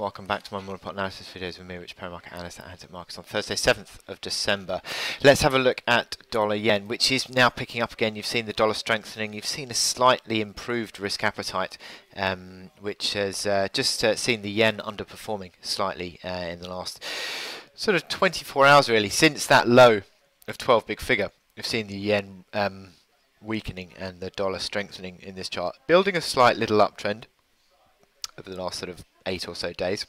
welcome back to my morning pot analysis videos with me, Rich Market Analyst at Hantec Markets on Thursday 7th of December. Let's have a look at dollar yen, which is now picking up again. You've seen the dollar strengthening, you've seen a slightly improved risk appetite, which has just seen the yen underperforming slightly in the last sort of 24 hours really, since that low of 12 big figure. You've seen the yen weakening and the dollar strengthening in this chart, building a slight little uptrend over the last sort of 8 or so days.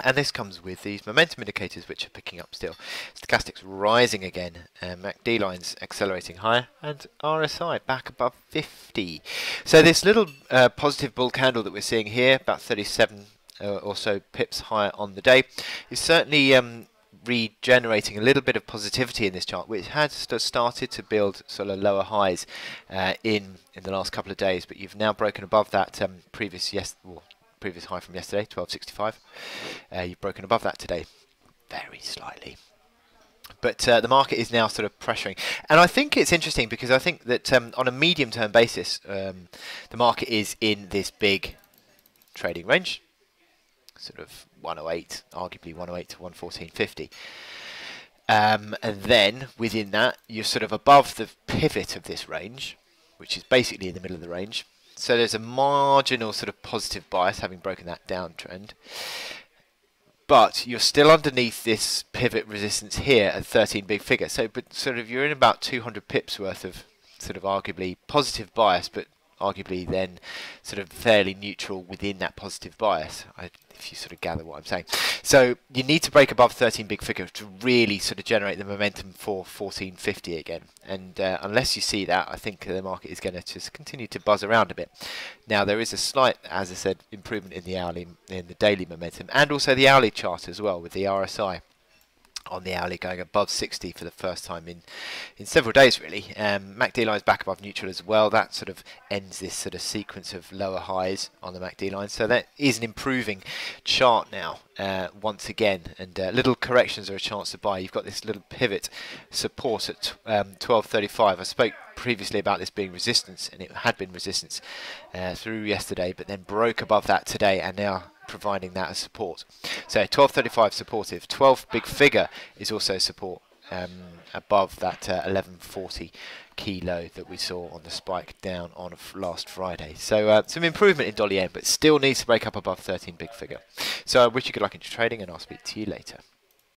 And this comes with these momentum indicators, which are picking up still. Stochastics rising again, MACD lines accelerating higher, and RSI back above 50. So this little positive bull candle that we're seeing here, about 37 or so pips higher on the day, is certainly regenerating a little bit of positivity in this chart, which has started to build sort of lower highs in the last couple of days, but you've now broken above that previous high from yesterday, 1265. You've broken above that today, very slightly. But the market is now sort of pressuring. And I think it's interesting because I think that on a medium-term basis, the market is in this big trading range, sort of 108, arguably 108 to 114.50. And then within that, you're sort of above the pivot of this range, which is basically in the middle of the range. So there's a marginal sort of positive bias, having broken that downtrend. But you're still underneath this pivot resistance here at 13 big figure. So, but sort of you're in about 200 pips worth of sort of arguably positive bias, but arguably then sort of fairly neutral within that positive bias, if you sort of gather what I'm saying. So you need to break above 13 big figure to really sort of generate the momentum for 14.50 again. And unless you see that, I think the market is going to just continue to buzz around a bit. Now there is a slight, as I said, improvement in the daily momentum, and also the hourly chart as well, with the RSI on the hourly going above 60 for the first time in several days really. MACD line is back above neutral as well. That sort of ends this sort of sequence of lower highs on the MACD line. So that is an improving chart now once again, and little corrections are a chance to buy. You've got this little pivot support at 12.35. I spoke previously about this being resistance, and it had been resistance through yesterday, but then broke above that today, and now providing that as support. So 12.35 supportive. 12 big figure is also support above that 11.40 key low that we saw on the spike down on last Friday. So some improvement in dollar yen, but still needs to break up above 13 big figure. So I wish you good luck in your trading, and I'll speak to you later.